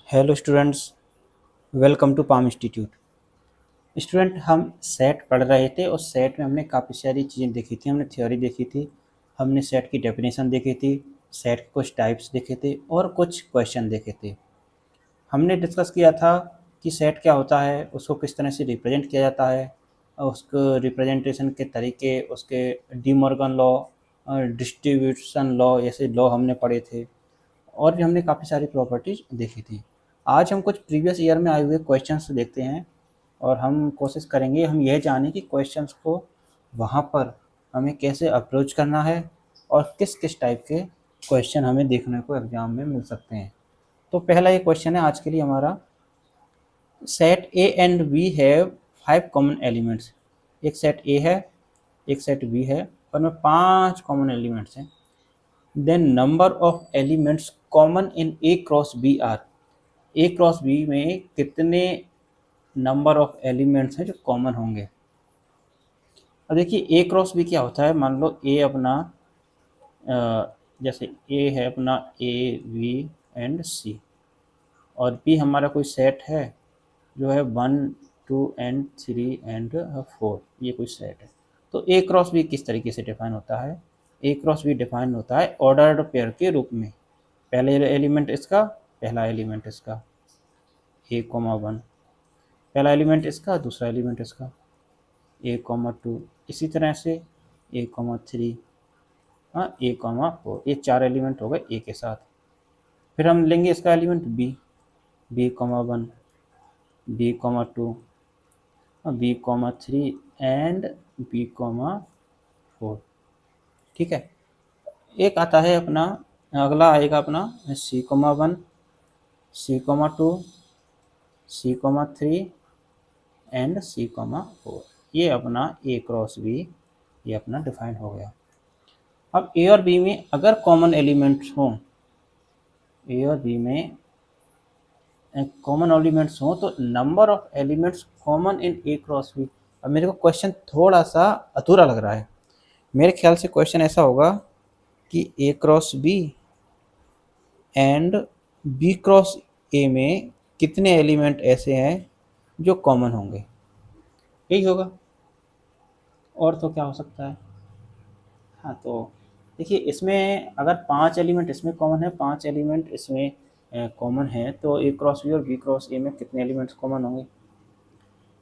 Hello students, welcome to Palm institute. Student, हम set पढ़ रहे थे और सेट में हमने काफ़ी सारी चीज़ें देखी थी। हमने थ्योरी देखी थी, हमने सेट की डेफिनेशन देखी थी, सेट के कुछ टाइप्स देखे थे और कुछ क्वेश्चन देखे थे। हमने डिस्कस किया था कि सेट क्या होता है, उसको किस तरह से रिप्रेजेंट किया जाता है, और उसको रिप्रेजेंटेशन के तरीके, उसके De Morgan law, distribution law जैसे लॉ हमने पढ़े थे, और भी हमने काफ़ी सारी प्रॉपर्टीज देखी थी। आज हम कुछ प्रीवियस ईयर में आए हुए क्वेश्चंस देखते हैं और हम कोशिश करेंगे हम यह जानें कि क्वेश्चंस को वहाँ पर हमें कैसे अप्रोच करना है और किस किस टाइप के क्वेश्चन हमें देखने को एग्जाम में मिल सकते हैं। तो पहला ये क्वेश्चन है आज के लिए हमारा, set A and B have 5 common elements. एक सेट ए है, एक सेट बी है और में 5 कॉमन एलिमेंट्स हैं। Then number of elements common in A cross B are. A cross B में कितने नंबर ऑफ एलिमेंट्स हैं जो कॉमन होंगे। अब देखिए ए क्रॉस बी क्या होता है। मान लो ए अपना जैसे ए है अपना ए बी एंड सी, और बी हमारा कोई सेट है जो है 1 2 एंड 3 एंड 4, ये कोई सेट है। तो ए क्रॉस बी किस तरीके से डिफाइन होता है? ए क्रॉस बी डिफाइन होता है ऑर्डर्ड पेयर के रूप में। पहले एलिमेंट इसका, पहला एलिमेंट इसका A,1, पहला एलिमेंट इसका, दूसरा एलिमेंट इसका A,2, इसी तरह से A,3, हाँ A,4, ये 4 एलिमेंट हो गए ए के साथ। फिर हम लेंगे इसका element B, B,1, B,2, B,3 and B,4। ठीक है। एक आता है अपना, अगला आएगा अपना C,1, C,2, C,3 and C,4। ये अपना ए क्रॉस बी, ये अपना डिफाइन हो गया। अब ए और बी में अगर कॉमन एलिमेंट्स हों, ए और बी में कॉमन एलिमेंट्स हों तो number of elements common in A cross B. अब मेरे को क्वेश्चन थोड़ा सा अधूरा लग रहा है। मेरे ख्याल से क्वेश्चन ऐसा होगा कि A cross B and B cross A में कितने एलिमेंट ऐसे हैं जो कॉमन होंगे, यही होगा। और तो क्या हो सकता है? हाँ, तो देखिए इसमें अगर 5 एलिमेंट इसमें कॉमन है, 5 एलिमेंट इसमें कॉमन है, तो ए क्रॉस बी और बी क्रॉस ए में कितने एलिमेंट्स कॉमन होंगे?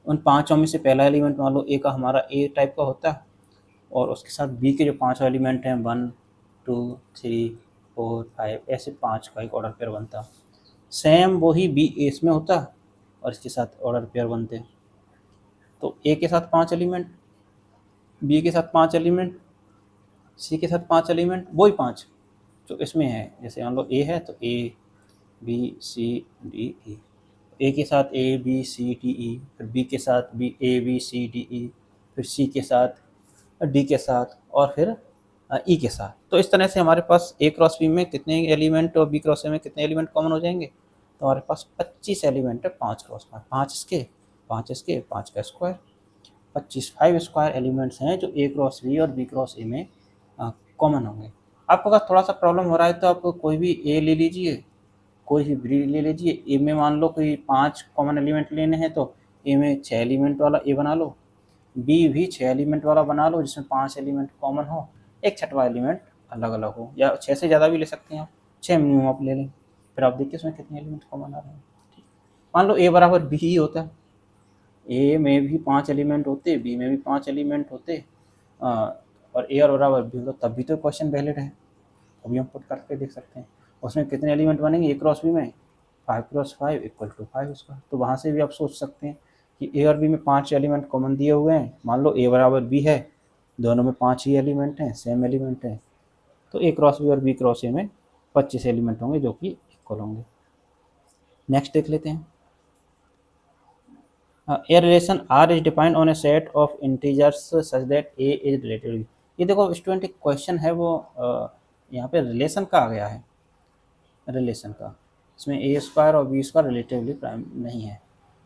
उन पाँचों में से पहला एलिमेंट मान लो ए का हमारा ए टाइप का होता है, और उसके साथ बी के जो 5 एलिमेंट हैं 1 2 3 4 5, ऐसे 5 का एक ऑर्डर पेयर बनता। सेम वही बी ए इसमें होता और इसके साथ ऑर्डर पेयर बनते। तो ए के साथ 5 एलिमेंट, बी के साथ 5 एलिमेंट, सी के साथ 5 एलिमेंट, वही 5 जो इसमें है। जैसे मान लो ए है तो ए बी सी डी ई, ए के साथ ए बी सी डी ई, फिर बी के साथ B A B C D E, फिर सी के साथ डी के साथ, और फिर ई के साथ। तो इस तरह से हमारे पास ए क्रॉस बी में कितने एलिमेंट और बी क्रॉस ए में कितने एलिमेंट कॉमन हो जाएंगे? तो हमारे पास 25 एलिमेंट है, 5 क्रॉस 5, 5 इसके 5 इसके 5 का स्क्वायर, 25 5 स्क्वायर एलिमेंट्स हैं जो ए क्रॉस बी और बी क्रॉस ए में कॉमन होंगे। आपको अगर थोड़ा सा प्रॉब्लम हो रहा है तो आप कोई भी ए ले लीजिए, कोई भी बी ले लीजिए। ए में मान लो कोई 5 कॉमन एलिमेंट लेने हैं तो ए में 6 एलिमेंट वाला ए बना लो, बी भी 6 एलिमेंट वाला बना लो जिसमें 5 एलिमेंट कॉमन हो, एक छठवां एलिमेंट अलग अलग हो, या 6 से ज़्यादा भी ले सकते हैं आप, 6 मिनिमम आप ले लें। फिर आप देखिए उसमें कितने एलिमेंट कॉमन आ रहे हैं। मान लो ए बराबर बी ही होता है, ए में भी 5 एलिमेंट होते, बी में भी 5 एलिमेंट होते, और ए और बराबर बी हो, तब भी तो क्वेश्चन वैलिड है। अभी हम पुट करके देख सकते हैं उसमें कितने एलिमेंट बनेंगे। ए क्रॉस बी में 5 क्रॉस 5 इक्वल टू 5 उसका। तो वहाँ से भी आप सोच सकते हैं कि ए और बी में 5 एलिमेंट कॉमन दिए हुए हैं। मान लो ए बराबर बी है, दोनों में 5 ही एलिमेंट हैं, सेम एलिमेंट हैं, तो ए क्रॉस बी और बी क्रॉस ए में 25 एलिमेंट होंगे जो कि इक्वल होंगे। नेक्स्ट देख लेते हैं। A relation R is defined on a set of integers such that A is related to B। ये देखो स्टूडेंट, एक क्वेश्चन है वो यहाँ पे रिलेशन का आ गया है, रिलेशन का। इसमें ए स्क्वायर और बी स्क्वायर रिलेटिवली प्राइम नहीं है।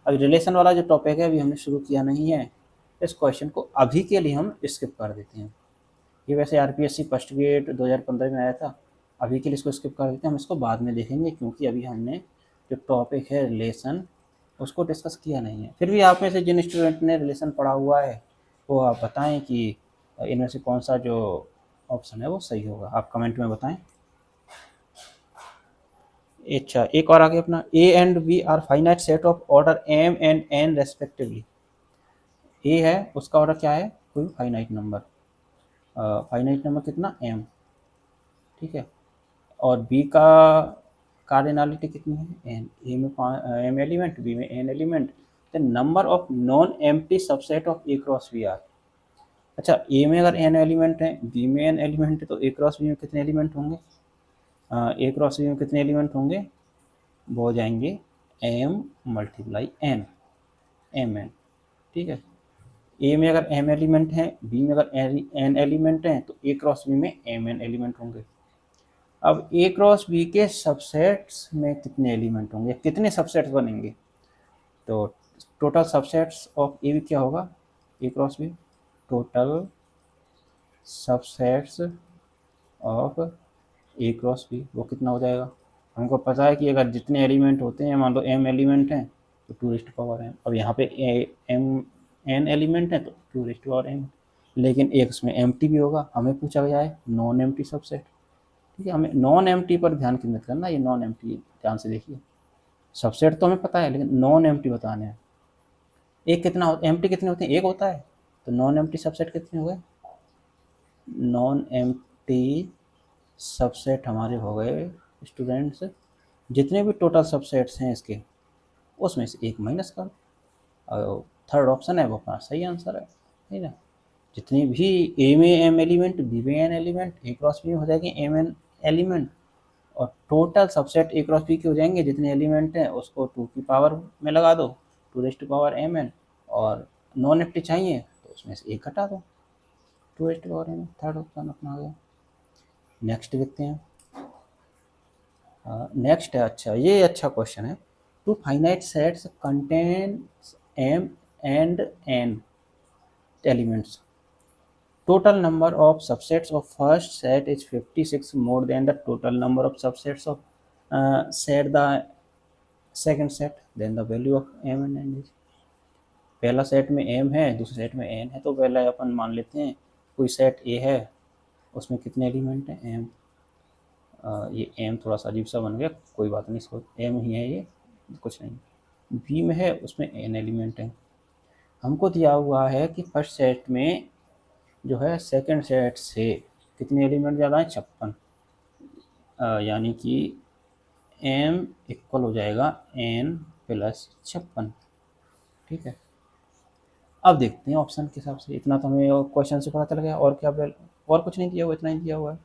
अभी रिलेशन वाला जो टॉपिक है अभी हमने शुरू किया नहीं है, इस क्वेश्चन को अभी के लिए हम स्किप कर देते हैं। ये वैसे आरपीएससी फर्स्ट ग्रेड 2015 में आया था, अभी के लिए इसको स्किप कर देते हैं, हम इसको बाद में देखेंगे क्योंकि अभी हमने जो टॉपिक है रिलेशन उसको डिस्कस किया नहीं है। फिर भी आप में से जिन स्टूडेंट ने रिलेशन पढ़ा हुआ है वो आप बताएं कि इनमें से कौन सा जो ऑप्शन है वो सही होगा, आप कमेंट में बताएं। अच्छा, एक और आगे अपना A and B are finite set of order M and N respectively. A है उसका ऑर्डर क्या है, कोई फाइनाइट नंबर, फाइनाइट नंबर कितना एम, ठीक है। और बी का कार्डिनलिटी कितनी है एन, ए में एम एलिमेंट, बी में n element, the number of non empty subset of A cross B are. अच्छा, ए में अगर एन एलिमेंट है, बी में एन एलिमेंट है, तो ए क्रॉस बी में कितने एलिमेंट होंगे, ए क्रॉस बी में कितने एलिमेंट होंगे, वो हो जाएंगे m multiply n, m n, ठीक है। ए में अगर एम एलिमेंट है, बी में अगर एन एलिमेंट है, तो ए क्रॉस बी में एम एन एलिमेंट होंगे। अब ए क्रॉस बी के सबसेट्स में कितने एलिमेंट होंगे, कितने सबसेट्स बनेंगे, तो total subsets of A B क्या होगा, A cross B, total subsets of A cross B वो कितना हो जाएगा। हमको पता है कि अगर जितने एलिमेंट होते हैं, मान लो एम एलिमेंट हैं तो टू रेस्ट पावर एम, अब यहाँ पे एम एन एलिमेंट है तो टू रेस्ट पावर एम, लेकिन एक उसमें एम्प्टी भी होगा, हमें पूछा गया है नॉन एम्प्टी सबसेट, ठीक है। हमें नॉन एम्प्टी पर ध्यान केंद्रित करना, ये नॉन एम्प्टी ध्यान से देखिए, सबसेट तो हमें पता है लेकिन नॉन एम्प्टी बताने हैं। एक कितना एम्प्टी कितने होते हैं, एक होता है, तो नॉन एम्प्टी सबसेट कितने हो गए, नॉन एम्प्टी सबसेट हमारे हो गए स्टूडेंट्स, जितने भी टोटल सबसेट्स हैं इसके उसमें से एक माइनस कर, और थर्ड ऑप्शन है वो अपना सही आंसर है, ठीक है। जितनी भी ए में एम एलिमेंट, बी में n element, A cross B में हो जाएगी एम एन एलिमेंट, और total subset A cross B के हो जाएंगे, जितने एलिमेंट हैं उसको टू की पावर में लगा दो, two raised power m n, और नॉन एम्प्टी चाहिए तो उसमें से एक घटा दो, two raised power m n, third option अपना आ गया। नेक्स्ट देखते हैं, नेक्स्ट है, अच्छा ये अच्छा क्वेश्चन है, two finite sets contain m and n elements, total number of subsets of first set is 56 more than the total number of subsets of set the second set, then the value of m and n is। पहला set में m है, दूसरे set में n है, तो पहला अपन मान लेते हैं कोई सेट a है, उसमें कितने एलिमेंट हैं m, ये m थोड़ा सा अजीब सा बन गया, कोई बात नहीं, इसको m ही है ये, कुछ नहीं। b में है उसमें n एलिमेंट है, हमको दिया हुआ है कि फर्स्ट सेट में जो है सेकंड सेट से कितने एलिमेंट ज़्यादा हैं, 56, यानी कि m इक्वल हो जाएगा n प्लस 56, ठीक है। अब देखते हैं ऑप्शन के हिसाब से, इतना तो हमें क्वेश्चन से पता चल गया, और क्या और कुछ नहीं दिया हुआ, इतना ही दिया हुआ है।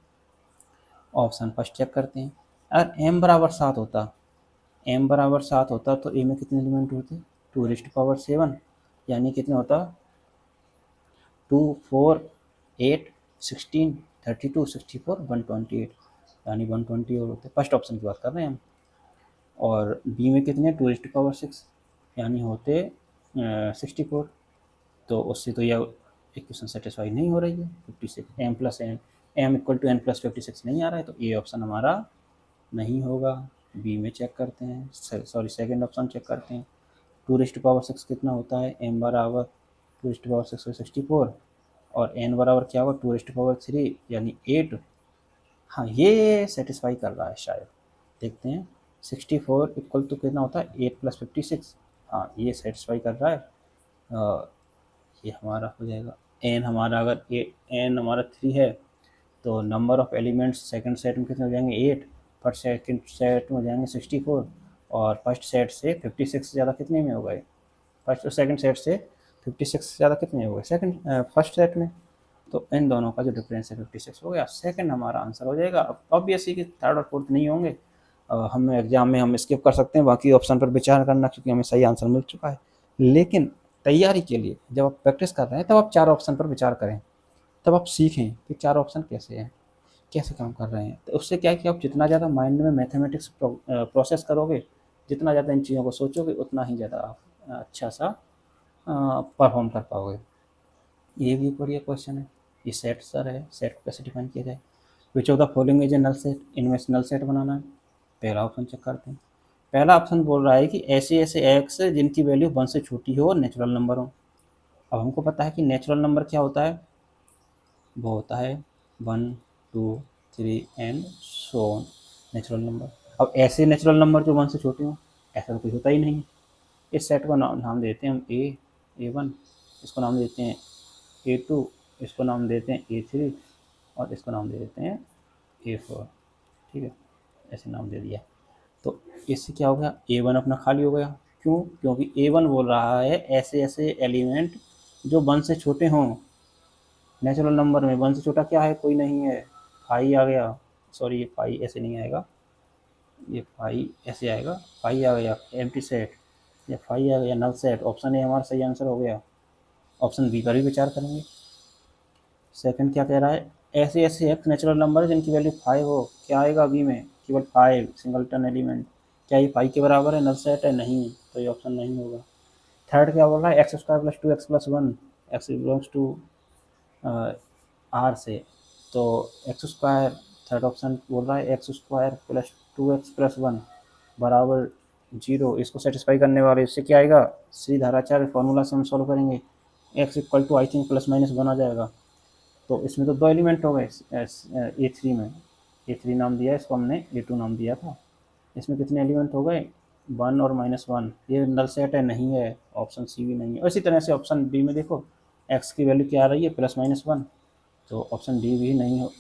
ऑप्शन फर्स्ट चेक करते हैं, अगर m बराबर 7 होता, m बराबर 7 होता तो a में कितने एलिमेंट होते, टू रेस्ट पावर 7, यानी कितने होता, 2 4 8 16 32 64 128, यानी 120 और होते, फर्स्ट ऑप्शन की बात कर रहे हैं हम। और बी में कितने, टू रेस्ट पावर 6, यानी होते 64, तो उससे तो यह इक्वेशन सेटिस्फाई नहीं हो रही है, 56 m plus n, m equal to n plus 56 नहीं आ रहा है, तो ये ऑप्शन हमारा नहीं होगा। बी में चेक करते हैं, सॉरी सेकेंड ऑप्शन चेक करते हैं, टू रेस्ट पावर 6 कितना होता है, एम बराबर टू रेस्ट पावर 6 64, और n बराबर क्या होगा, टू रेस्ट पावर 3 यानी 8, हाँ ये सेटिस्फाई कर रहा है शायद, देखते हैं 64 इक्वल टू कितना होता है 8 प्लस 56, हाँ ये सेटिस्फाई कर रहा है, ये हमारा हो जाएगा n हमारा, अगर n हमारा 3 है तो number of elements second set में कितने हो जाएंगे 8, फर्स्ट सेकंड सेट में हो जाएंगे 64, और फर्स्ट सेट से 56 से ज़्यादा कितने में हो गए, फर्स्ट और सेकंड सेट से 56 से ज़्यादा कितने हो गए सेकंड फर्स्ट सेट में, तो इन दोनों का जो डिफरेंस है 56 हो गया, सेकंड हमारा आंसर हो जाएगा। अब ऑब्वियसली कि थर्ड और फोर्थ नहीं होंगे, हम एग्जाम में हम स्किप कर सकते हैं बाकी ऑप्शन पर विचार करना, क्योंकि हमें सही आंसर मिल चुका है, लेकिन तैयारी के लिए जब आप प्रैक्टिस कर रहे हैं तब आप चार ऑप्शन पर विचार करें, तब आप सीखें कि चार ऑप्शन कैसे हैं, कैसे काम कर रहे हैं, तो उससे क्या है कि आप जितना ज़्यादा माइंड में मैथमेटिक्स प्रोसेस करोगे, जितना ज़्यादा इन चीज़ों को सोचोगे, उतना ही ज़्यादा आप अच्छा सा परफॉर्म कर पाओगे। ये भी एक बढ़िया क्वेश्चन है, ये सेट सर है, सेट को कैसे डिफाइन किया जाए, which of the following is a null set, इनमें से नल सेट बनाना है, पहला ऑप्शन चेक करते हैं, पहला ऑप्शन बोल रहा है कि ऐसे ऐसे एक्स जिनकी वैल्यू 1 से छोटी हो और नेचुरल नंबर हो। अब हमको पता है कि नेचुरल नंबर क्या होता है, वो होता है 1 2 3 and so on, natural number. अब ऐसे नेचुरल नंबर जो 1 से छोटे हों, ऐसा तो कुछ होता ही नहीं है। इस सेट को नाम देते हैं हम A1, इसको नाम देते हैं A2, इसको नाम देते हैं A3 और इसको नाम दे देते हैं A4। ठीक है, ऐसे नाम दे दिया। तो इससे क्या हो गया, A1 अपना खाली हो गया। क्यों? क्योंकि A1 बोल रहा है ऐसे ऐसे एलिमेंट जो 1 से छोटे हों। नेचुरल नंबर में 1 से छोटा क्या है, कोई नहीं है, फाई आ गया। सॉरी, ये फाई ऐसे नहीं आएगा, ये फाई ऐसे आएगा, फाई आ गया एम्प्टी सेट, या फाई आ गया नल सेट। ऑप्शन ए हमारा सही आंसर हो गया। ऑप्शन बी पर भी विचार करेंगे। सेकंड क्या कह रहा है, ऐसे ऐसे एक्स नेचुरल नंबर जिनकी वैल्यू 5 हो, क्या आएगा बी में, केवल 5 सिंगलटन एलिमेंट। क्या ये 5 के बराबर है, नल सेट है, नहीं, तो ये ऑप्शन नहीं होगा। थर्ड क्या बोल रहा है, x square plus 2x plus 1, x belongs to R से, तो एक्स स्क्वायर, थर्ड ऑप्शन बोल रहा है x square plus 2x plus 1 बराबर 0। इसको सेटिस्फाई करने वाले इससे क्या आएगा, श्रीधराचार्य फॉर्मूला से हम सॉल्व करेंगे, x equal to I think plus minus 1 आ जाएगा। तो इसमें तो 2 एलिमेंट हो गए A3 में, A3 नाम दिया इसको हमने, A2 नाम दिया था। इसमें कितने एलिमेंट हो गए, 1 और -1। ये नल सेट है, नहीं है, ऑप्शन सी भी नहीं है। इसी तरह से ऑप्शन बी में देखो, एक्स की वैल्यू क्या आ रही है, +-1, तो ऑप्शन डी भी नहीं हो,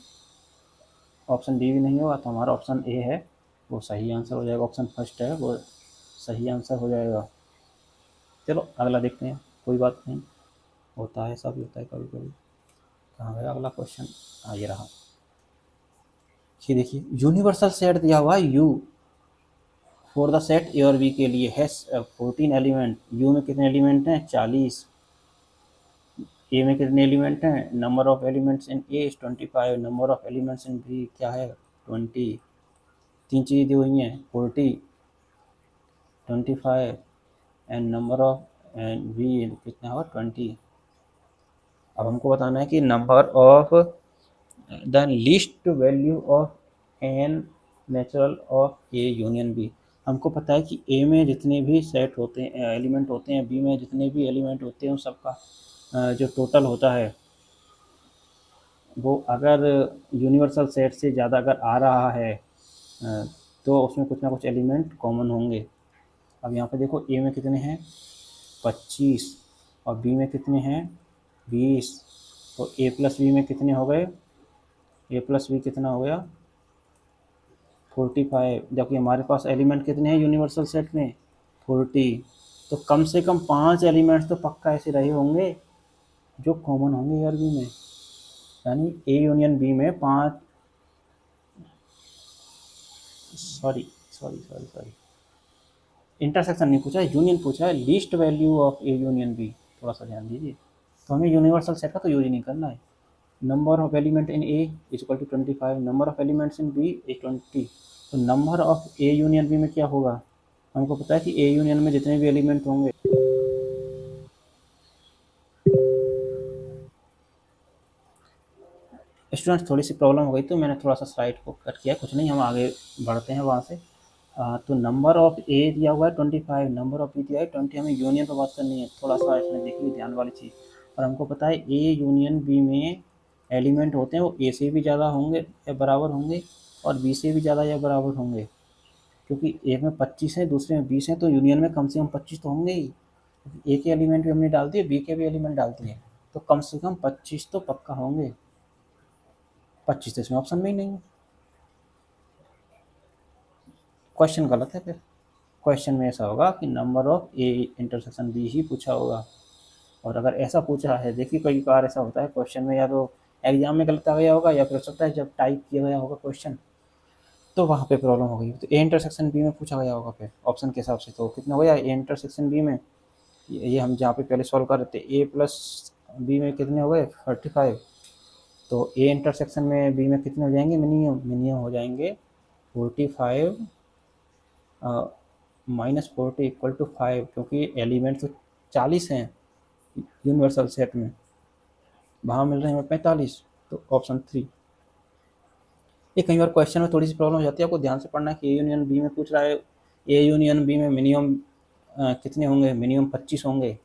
ऑप्शन डी भी नहीं होगा, तो हमारा ऑप्शन ए है वो सही आंसर हो जाएगा। ऑप्शन फर्स्ट है वो सही आंसर हो जाएगा। चलो अगला देखते हैं, कोई बात नहीं, होता है, सब होता है कभी कभी। कहाँ गया अगला क्वेश्चन, हाँ ये रहा। ये देखिए, यूनिवर्सल सेट दिया हुआ है यू फॉर द सेट ए और बी के लिए है 14 एलिमेंट। यू में कितने एलिमेंट हैं, 40। ए में कितने एलिमेंट हैं, number of elements in A is 25, number of elements in B क्या है, 20। तीन चीज़ें दी हुई हैं, 40 25 and number of and B कितना होगा, 20। अब हमको बताना है कि number of the least value of n natural of A union B. हमको पता है कि ए में जितने भी सेट होते हैं, एलिमेंट होते हैं, बी में जितने भी एलिमेंट होते हैं, उन सबका जो टोटल होता है वो अगर यूनिवर्सल सेट से ज़्यादा अगर आ रहा है तो उसमें कुछ ना कुछ एलिमेंट कॉमन होंगे। अब यहाँ पे देखो, ए में कितने हैं, 25 और बी में कितने हैं, 20। तो ए प्लस बी में कितने हो गए, ए प्लस बी कितना हो गया, 45। जबकि हमारे पास एलिमेंट कितने हैं यूनिवर्सल सेट में, 40। तो कम से कम 5 एलिमेंट्स तो पक्का ऐसे रहे होंगे जो कॉमन होंगे ए और बी में, यानी ए यूनियन बी में 5, sorry sorry sorry sorry, intersection नहीं पूछा है, यूनियन पूछा है, least value of A union B. थोड़ा सा ध्यान दीजिए, तो हमें यूनिवर्सल सेट का तो यूज ही नहीं करना है। Number of element in A is equal to 25, number of elements in B is 20। तो number of A union B में क्या होगा, हमको पता है कि ए यूनियन में जितने भी एलिमेंट होंगे, स्टूडेंट्स थोड़ी सी प्रॉब्लम हो गई तो मैंने थोड़ा सा स्लाइड को कट किया, कुछ नहीं, हम आगे बढ़ते हैं वहाँ से। तो नंबर ऑफ ए दिया हुआ है 25, नंबर ऑफ बी दिया है 20। हमें यूनियन पर बात करनी है, थोड़ा सा इसमें देखिए ध्यान वाली चीज़। और हमको पता है ए यूनियन बी में एलिमेंट होते हैं वो ए से भी ज़्यादा होंगे या बराबर होंगे और बी से भी ज़्यादा या बराबर होंगे, क्योंकि एक में 25 है दूसरे में 20 है, तो यूनियन में कम से कम 25 तो होंगे ही। ए के एलिमेंट भी हमने डाल दिए, बी के भी एलिमेंट डाल दिए, तो कम से कम 25 तो पक्का होंगे। 25 तो इसमें ऑप्शन में ही नहीं है, क्वेश्चन गलत है फिर। क्वेश्चन में ऐसा होगा कि number of A intersection B ही पूछा होगा। और अगर ऐसा पूछा है, देखिए कई बार ऐसा होता है क्वेश्चन में, या तो एग्जाम में गलत आ गया होगा या फिर हो सकता है जब टाइप किया गया होगा क्वेश्चन तो वहाँ पे प्रॉब्लम हो गई। तो ए इंटरसेक्शन बी में पूछा गया होगा फिर ऑप्शन के हिसाब से, तो कितना हो गया ए इंटरसेक्शन बी में, ये हम जहाँ पे पहले सॉल्व कर रहे थे, ए प्लस बी में कितने हो गए 35। तो ए इंटरसेक्शन में बी में कितने हो जाएंगे, मिनिमम हो जाएंगे 45 -40 इक्वल टू 5, क्योंकि एलिमेंट तो 40 हैं यूनिवर्सल सेट में, वहाँ मिल रहे हैं हमें 45, तो ऑप्शन 3। ये कई बार क्वेश्चन में थोड़ी सी प्रॉब्लम हो जाती है, आपको ध्यान से पढ़ना है कि ए यूनियन बी में पूछ रहा है ए यूनियन बी में मिनिमम कितने होंगे, मिनिमम 25 होंगे।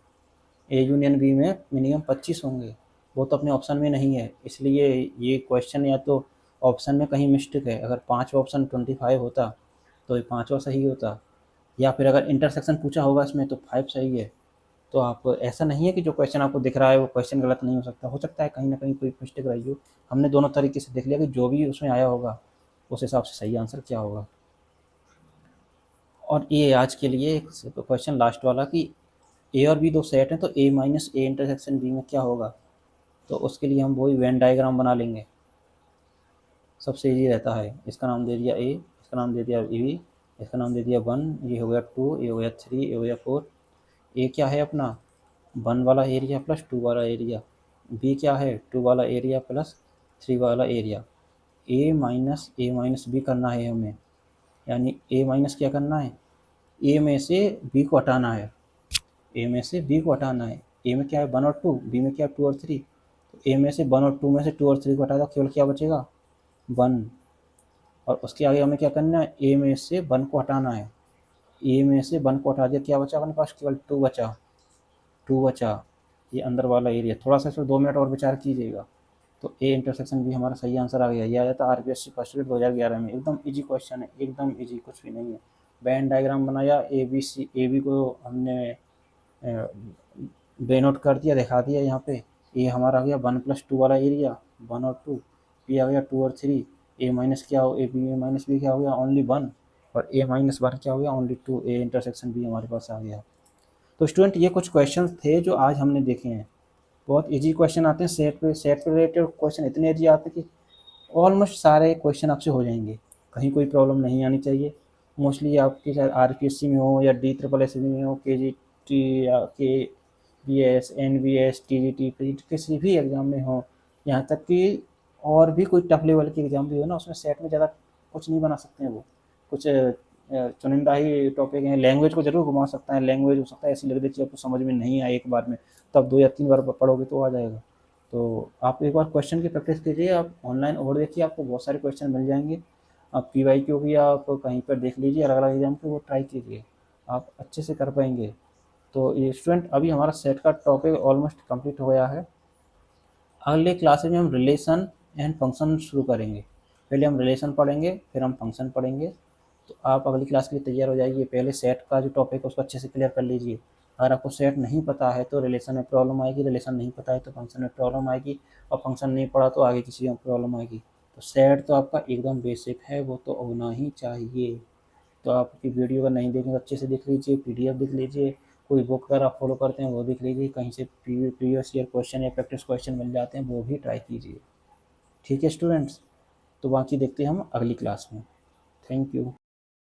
ए यूनियन बी में मिनिमम 25 होंगे, वो तो अपने ऑप्शन में नहीं है, इसलिए ये क्वेश्चन या तो ऑप्शन में कहीं मिस्टेक है। अगर 5 ऑप्शन 25 होता तो ये 5वां सही होता, या फिर अगर इंटरसेक्शन पूछा होगा इसमें तो 5 सही है। तो आप ऐसा नहीं है कि जो क्वेश्चन आपको दिख रहा है वो क्वेश्चन गलत नहीं हो सकता है कहीं ना कहीं कोई मिस्टेक रही हो। हमने दोनों तरीके से देख लिया कि जो भी उसमें आया होगा उस हिसाब से सही आंसर क्या होगा। और ये आज के लिए एक क्वेश्चन लास्ट वाला कि ए और बी दो सेट हैं तो ए माइनस ए इंटरसेक्शन बी में क्या होगा। तो उसके लिए हम वही वेन डायग्राम बना लेंगे, सबसे ईजी रहता है। इसका नाम दे दिया ए, इसका नाम दे दिया बी, इसका नाम दे दिया 1, ये हो गया 2, ये हो गया 3, ये हो गया 4। ए क्या है अपना 1 वाला एरिया प्लस 2 वाला एरिया, बी क्या है 2 वाला एरिया प्लस 3 वाला एरिया। ए माइनस बी करना है हमें, यानी ए माइनस क्या करना है, ए में से बी को हटाना है, ए में से बी को हटाना है। ए में क्या है 1 और 2, बी में क्या है 2 और 3। तो ए में से 1 और 2 में से 2 और 3 को हटा दो, केवल क्या बचेगा 1। और उसके आगे हमें क्या करना है, ए में से 1 को हटाना है, ए में से 1 को हटा दिया, क्या बचा अपने पास, केवल 2 बचा, 2 बचा। ये अंदर वाला एरिया, थोड़ा सा इसमें 2 मिनट और विचार कीजिएगा। तो ए इंटरसेक्शन भी हमारा सही आंसर आ गया। ये आया था आरपीएससी फर्स्ट ग्रेड 2011 में, एकदम इजी क्वेश्चन है, एकदम इजी, कुछ भी नहीं है। बैंड डायग्राम बनाया, ए बी को हमने बे नोट कर दिया, दिखा दिया यहाँ पे। ए हमारा आ गया 1 + 2 वाला एरिया, 1 और 2, बी आ गया 2 और 3, ए माइनस क्या हो, ए बी माइनस बी क्या हो गया ओनली 1, और ए माइनस 1 क्या हो गया ओनली 2। ए इंटरसेक्शन बी हमारे पास आ गया। तो स्टूडेंट ये कुछ क्वेश्चन थे जो आज हमने देखे हैं। बहुत इजी क्वेश्चन आते हैं सेट पे रिलेटेड क्वेश्चन इतने इजी आते हैं कि ऑलमोस्ट सारे क्वेश्चन आपसे हो जाएंगे, कहीं कोई प्रॉब्लम नहीं आनी चाहिए। मोस्टली आपके चाहे आरपीएससी में हो या DSSS में हो, केजीटी या केबीएस, एनबीएस, टीजीटी, किसी भी एग्जाम में हो, यहाँ तक कि और भी कोई टफ लेवल के एग्जाम भी हो ना, उसमें सेट में ज़्यादा कुछ नहीं बना सकते हैं वो। कुछ चुनिंदा ही टॉपिक हैं, लैंग्वेज को जरूर घुमा सकता है, लैंग्वेज हो सकता है ऐसी लग रही चीज़ आपको समझ में नहीं आए एक बार में, तब 2 या 3 बार पढ़ोगे तो आ जाएगा। तो आप एक बार क्वेश्चन की प्रैक्टिस कीजिए, आप ऑनलाइन और देखिए, आपको बहुत सारे क्वेश्चन मिल जाएंगे। आप PYQ भी आप कहीं पर देख लीजिए, अलग अलग एग्जाम के, वो ट्राई कीजिए, आप अच्छे से कर पाएंगे। तो ये स्टूडेंट अभी हमारा सेट का टॉपिक ऑलमोस्ट कंप्लीट हो गया है। अगले क्लासेज में हम रिलेशन एंड फंक्शन शुरू करेंगे। पहले हम रिलेशन पढ़ेंगे, फिर हम फंक्शन पढ़ेंगे। तो आप अगली क्लास के लिए तैयार हो जाइए। पहले सेट का जो टॉपिक है उसको अच्छे से क्लियर कर लीजिए। अगर आपको सेट नहीं पता है तो रिलेशन में प्रॉब्लम आएगी, रिलेशन नहीं पता है तो फंक्शन में प्रॉब्लम आएगी, और फंक्शन नहीं पढ़ा तो आगे किसी में प्रॉब्लम आएगी। तो सेट तो आपका एकदम बेसिक है, वो तो होना ही चाहिए। तो आपकी वीडियो अगर नहीं देखेंगे अच्छे से देख लीजिए, PDF देख लीजिए, कोई बुक अगर आप फॉलो करते हैं वो देख लीजिए, कहीं से प्रीवियस ईयर क्वेश्चन या प्रैक्टिस क्वेश्चन मिल जाते हैं वो भी ट्राई कीजिए। ठीक है स्टूडेंट्स, तो बाकी देखते हैं हम अगली क्लास में। Thank you.